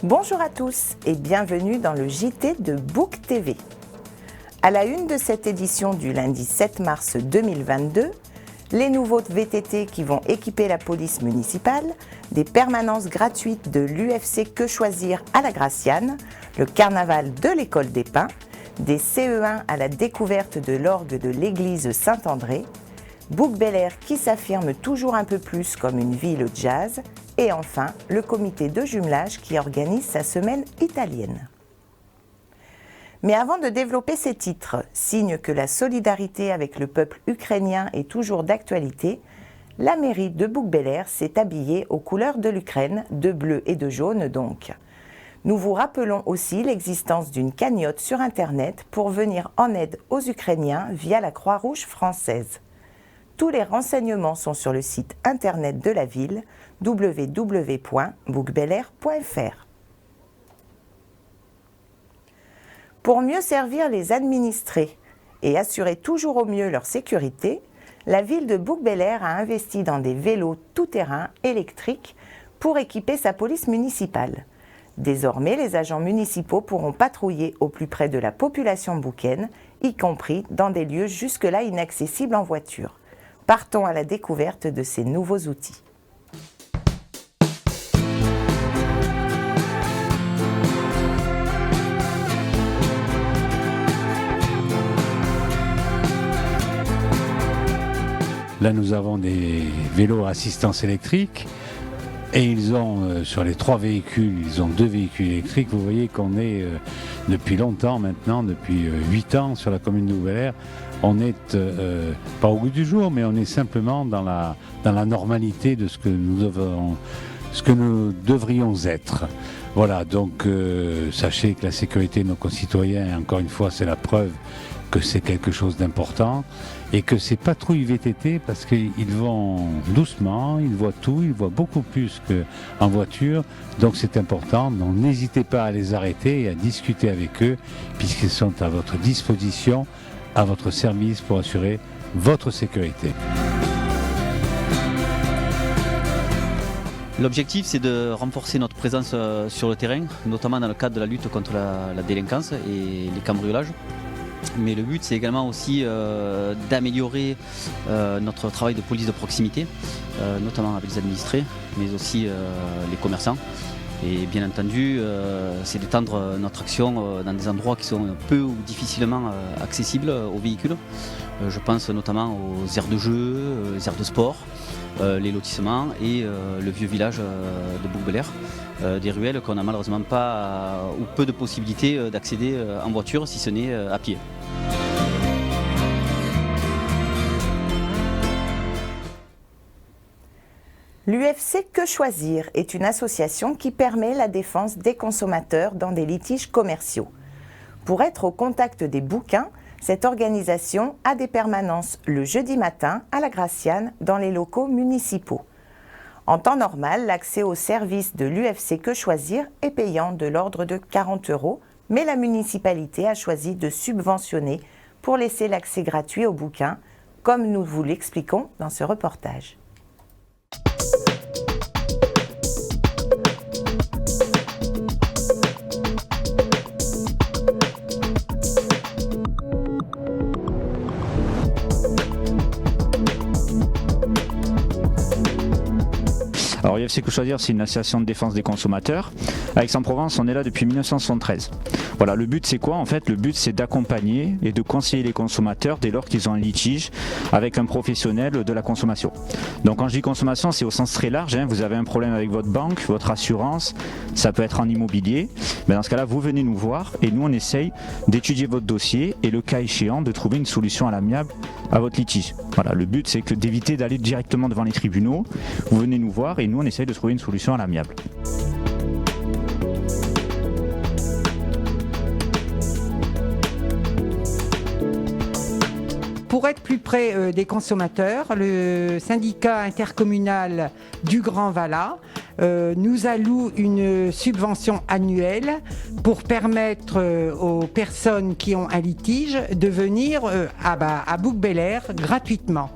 Bonjour à tous et bienvenue dans le JT de Book TV. À la une de cette édition du lundi 7 mars 2022, les nouveaux VTT qui vont équiper la police municipale, des permanences gratuites de l'UFC Que Choisir à la Graciane, le carnaval de l'école des Pins, des CE1 à la découverte de l'orgue de l'église Saint-André, Bouc-Bel-Air qui s'affirme toujours un peu plus comme une ville jazz, et enfin le comité de jumelage qui organise sa semaine italienne. Mais avant de développer ces titres, signe que la solidarité avec le peuple ukrainien est toujours d'actualité, la mairie de Bouc-Bel-Air s'est habillée aux couleurs de l'Ukraine, de bleu et de jaune donc. Nous vous rappelons aussi l'existence d'une cagnotte sur Internet pour venir en aide aux Ukrainiens via la Croix-Rouge française. Tous les renseignements sont sur le site internet de la ville www.boucbelair.fr. Pour mieux servir les administrés et assurer toujours au mieux leur sécurité, la ville de Bouc-Bel-Air a investi dans des vélos tout-terrain électriques pour équiper sa police municipale. Désormais, les agents municipaux pourront patrouiller au plus près de la population boucaine, y compris dans des lieux jusque-là inaccessibles en voiture. Partons à la découverte de ces nouveaux outils. Là, nous avons des vélos à assistance électrique et ils ont, sur les 3 véhicules, ils ont 2 véhicules électriques. Vous voyez qu'on est depuis longtemps maintenant, depuis 8 ans sur la commune de Bouc-Bel-Air. On n'est pas au goût du jour, mais on est simplement dans la normalité de ce que nous devrions être. Voilà, donc sachez que la sécurité de nos concitoyens, encore une fois, c'est la preuve que c'est quelque chose d'important et que ces patrouilles VTT, parce qu'ils vont doucement, ils voient tout, ils voient beaucoup plus qu'en voiture, donc c'est important. Donc n'hésitez pas à les arrêter et à discuter avec eux, puisqu'ils sont à votre disposition, à votre service pour assurer votre sécurité. L'objectif, c'est de renforcer notre présence sur le terrain, notamment dans le cadre de la lutte contre la délinquance et les cambriolages. Mais le but, c'est également aussi d'améliorer notre travail de police de proximité, notamment avec les administrés, mais aussi les commerçants. Et bien entendu, c'est d'étendre notre action dans des endroits qui sont peu ou difficilement accessibles aux véhicules. Je pense notamment aux aires de jeu, les aires de sport, les lotissements et le vieux village de Bouc-Bel-Air. Des ruelles qu'on n'a malheureusement pas ou peu de possibilités d'accéder en voiture, si ce n'est à pied. L'UFC Que Choisir est une association qui permet la défense des consommateurs dans des litiges commerciaux. Pour être au contact des bouquins, cette organisation a des permanences le jeudi matin à la Graciane dans les locaux municipaux. En temps normal, l'accès au service de l'UFC Que Choisir est payant de l'ordre de 40 €, mais la municipalité a choisi de subventionner pour laisser l'accès gratuit aux bouquins, comme nous vous l'expliquons dans ce reportage. Alors UFC Que Choisir, c'est une association de défense des consommateurs. À Aix-en-Provence, on est là depuis 1973. Voilà, le but c'est quoi en fait? Le but c'est d'accompagner et de conseiller les consommateurs dès lors qu'ils ont un litige avec un professionnel de la consommation. Donc quand je dis consommation, c'est au sens très large, hein. Vous avez un problème avec votre banque, votre assurance, ça peut être en immobilier. Mais dans ce cas-là, vous venez nous voir et nous on essaye d'étudier votre dossier et le cas échéant de trouver une solution à l'amiable à votre litige. Voilà, le but c'est d'éviter d'aller directement devant les tribunaux. Vous venez nous voir et nous on essaye de trouver une solution à l'amiable. Pour être plus près des consommateurs, le syndicat intercommunal du Grand Vallat nous alloue une subvention annuelle pour permettre aux personnes qui ont un litige de venir à Bouc-Bel-Air gratuitement.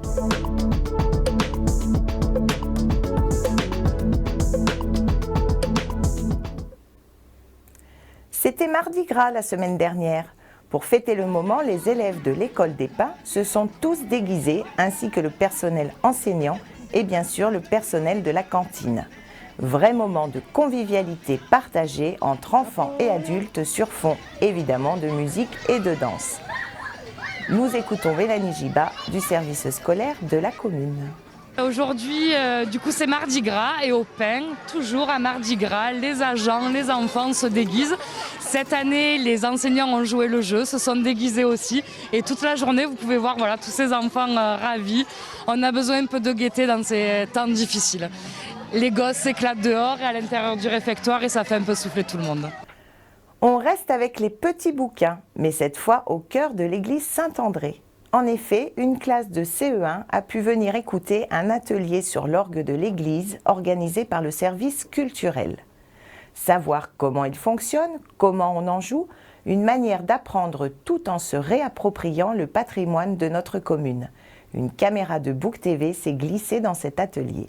C'était Mardi Gras la semaine dernière. Pour fêter le moment, les élèves de l'école des Pins se sont tous déguisés, ainsi que le personnel enseignant et bien sûr le personnel de la cantine. Vrai moment de convivialité partagée entre enfants et adultes sur fond évidemment de musique et de danse. Nous écoutons Mélanie Giba du service scolaire de la commune. Aujourd'hui, du coup, c'est Mardi Gras et au Pin, toujours à Mardi Gras, les agents, les enfants se déguisent. Cette année, les enseignants ont joué le jeu, se sont déguisés aussi. Et toute la journée, vous pouvez voir tous ces enfants ravis. On a besoin un peu de gaieté dans ces temps difficiles. Les gosses s'éclatent dehors et à l'intérieur du réfectoire et ça fait un peu souffler tout le monde. On reste avec les petits bouquins, mais cette fois au cœur de l'église Saint-André. En effet, une classe de CE1 a pu venir écouter un atelier sur l'orgue de l'église organisé par le service culturel. Savoir comment il fonctionne, comment on en joue, une manière d'apprendre tout en se réappropriant le patrimoine de notre commune. Une caméra de Book TV s'est glissée dans cet atelier.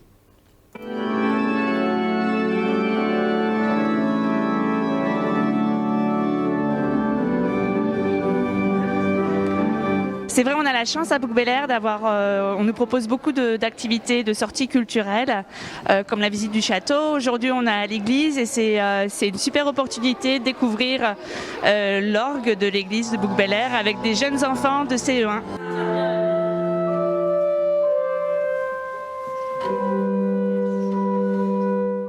C'est vrai, on a la chance à Bouc-Bel-Air d'avoir, on nous propose beaucoup d'activités, de sorties culturelles, comme la visite du château. Aujourd'hui, on est à l'église et c'est une super opportunité de découvrir l'orgue de l'église de Bouc-Bel-Air avec des jeunes enfants de CE1.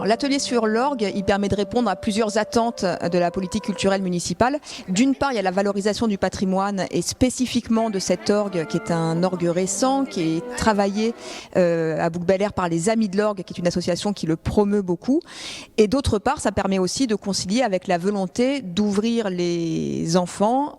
L'atelier sur l'orgue, il permet de répondre à plusieurs attentes de la politique culturelle municipale. D'une part, il y a la valorisation du patrimoine et spécifiquement de cet orgue qui est un orgue récent, qui est travaillé à Bouc-Bel-Air par les Amis de l'Orgue, qui est une association qui le promeut beaucoup. Et d'autre part, ça permet aussi de concilier avec la volonté d'ouvrir les enfants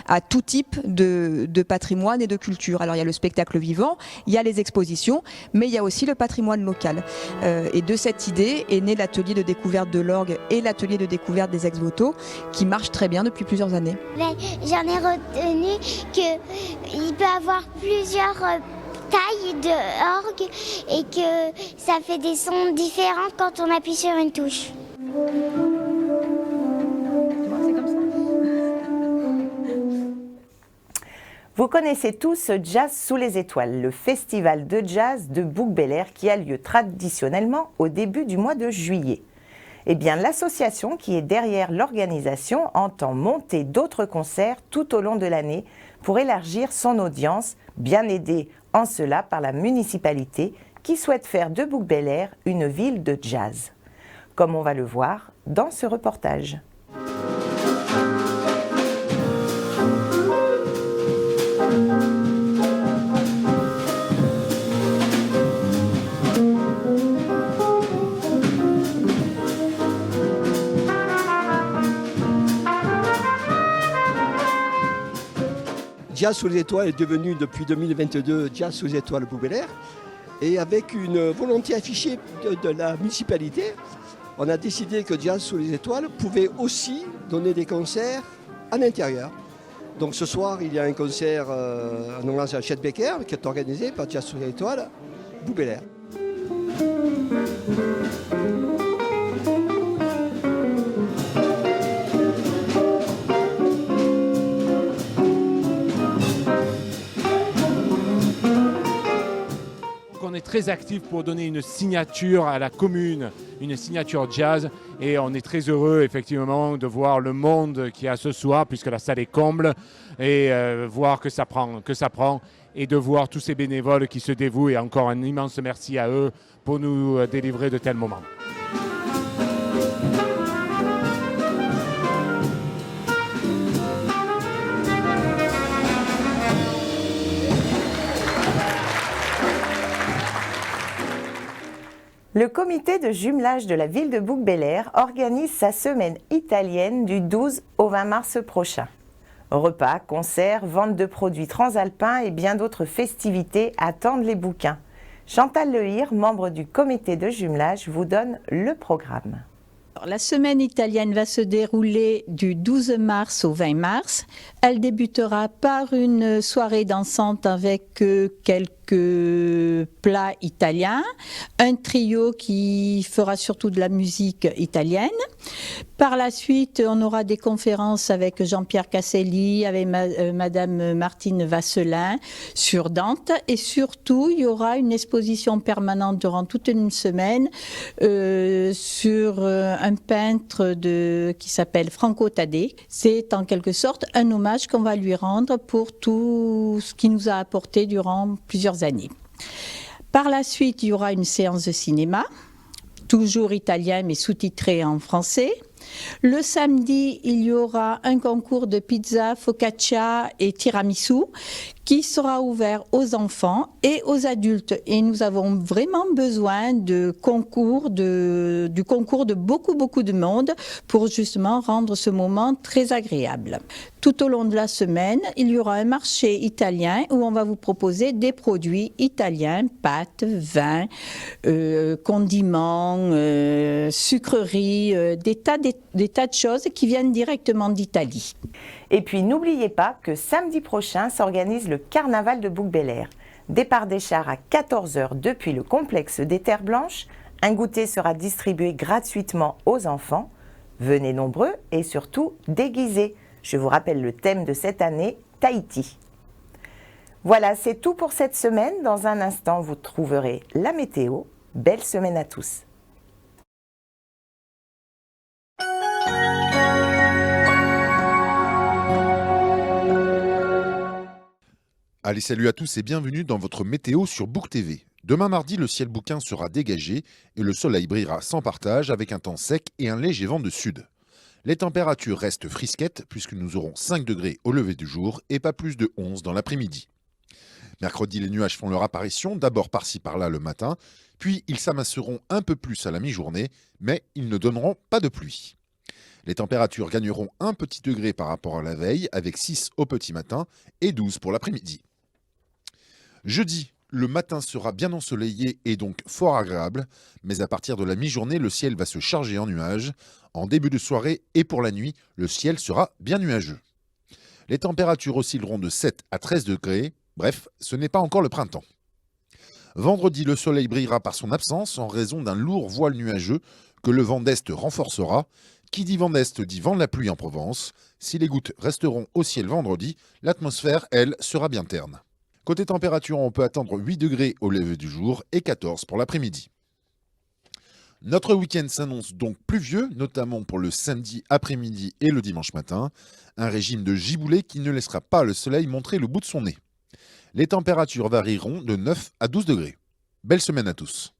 à tout type de patrimoine et de culture. Alors il y a le spectacle vivant, il y a les expositions, mais il y a aussi le patrimoine local. Et de cette idée est né l'atelier de découverte de l'orgue et l'atelier de découverte des ex-voto qui marchent très bien depuis plusieurs années. J'en ai retenu qu'il peut avoir plusieurs tailles d'orgue et que ça fait des sons différents quand on appuie sur une touche. Vous connaissez tous Jazz sous les étoiles, le festival de jazz de Bouc-Bel-Air qui a lieu traditionnellement au début du mois de juillet. Eh bien, l'association qui est derrière l'organisation entend monter d'autres concerts tout au long de l'année pour élargir son audience, bien aidée en cela par la municipalité qui souhaite faire de Bouc-Bel-Air une ville de jazz. Comme on va le voir dans ce reportage. Jazz sous les étoiles est devenu depuis 2022 Jazz sous les étoiles Bouc-Bel-Air. Et avec une volonté affichée de la municipalité, on a décidé que Jazz sous les étoiles pouvait aussi donner des concerts à l'intérieur. Donc ce soir, il y a un concert en hommage à Chet Baker qui est organisé par Jazz sous les étoiles Bouc-Bel-Air. On est très actif pour donner une signature à la commune, une signature jazz, et on est très heureux effectivement de voir le monde qu'il y a ce soir puisque la salle est comble et voir que ça prend et de voir tous ces bénévoles qui se dévouent, et encore un immense merci à eux pour nous délivrer de tels moments. Le comité de jumelage de la ville de Bouc-Bel-Air organise sa semaine italienne du 12 au 20 mars prochain. Repas, concerts, vente de produits transalpins et bien d'autres festivités attendent les bouquins. Chantal Lehir, membre du comité de jumelage, vous donne le programme. La semaine italienne va se dérouler du 12 mars au 20 mars. Elle débutera par une soirée dansante avec quelques plats italiens, un trio qui fera surtout de la musique italienne, Par la suite, on aura des conférences avec Jean-Pierre Casselli, avec Madame Martine Vasselin sur Dante. Et surtout, il y aura une exposition permanente durant toute une semaine sur un peintre qui s'appelle Franco Tadé. C'est en quelque sorte un hommage qu'on va lui rendre pour tout ce qu'il nous a apporté durant plusieurs années. Par la suite, il y aura une séance de cinéma, toujours italien mais sous-titré en français. Le samedi, il y aura un concours de pizza, focaccia et tiramisu qui sera ouvert aux enfants et aux adultes. Et nous avons vraiment besoin du concours de beaucoup de monde pour justement rendre ce moment très agréable. Tout au long de la semaine, il y aura un marché italien où on va vous proposer des produits italiens, pâtes, vins, condiments, sucreries, des tas de choses qui viennent directement d'Italie. Et puis n'oubliez pas que samedi prochain s'organise le carnaval de Bouc-Bel-Air. Départ des chars à 14h depuis le complexe des Terres Blanches. Un goûter sera distribué gratuitement aux enfants. Venez nombreux et surtout déguisés. Je vous rappelle le thème de cette année, Tahiti. Voilà, c'est tout pour cette semaine. Dans un instant, vous trouverez la météo. Belle semaine à tous. Allez, salut à tous et bienvenue dans votre météo sur Book TV. Demain mardi, le ciel bouquin sera dégagé et le soleil brillera sans partage avec un temps sec et un léger vent de sud. Les températures restent frisquettes puisque nous aurons 5 degrés au lever du jour et pas plus de 11 dans l'après-midi. Mercredi, les nuages font leur apparition, d'abord par-ci par-là le matin, puis ils s'amasseront un peu plus à la mi-journée, mais ils ne donneront pas de pluie. Les températures gagneront un petit degré par rapport à la veille avec 6 au petit matin et 12 pour l'après-midi. Jeudi, le matin sera bien ensoleillé et donc fort agréable, mais à partir de la mi-journée, le ciel va se charger en nuages. En début de soirée et pour la nuit, le ciel sera bien nuageux. Les températures oscilleront de 7 à 13 degrés, bref, ce n'est pas encore le printemps. Vendredi, le soleil brillera par son absence en raison d'un lourd voile nuageux que le vent d'Est renforcera. Qui dit vent d'Est dit vent de la pluie en Provence. Si les gouttes resteront au ciel vendredi, l'atmosphère, elle, sera bien terne. Côté température, on peut attendre 8 degrés au lever du jour et 14 pour l'après-midi. Notre week-end s'annonce donc pluvieux, notamment pour le samedi après-midi et le dimanche matin. Un régime de giboulée qui ne laissera pas le soleil montrer le bout de son nez. Les températures varieront de 9 à 12 degrés. Belle semaine à tous.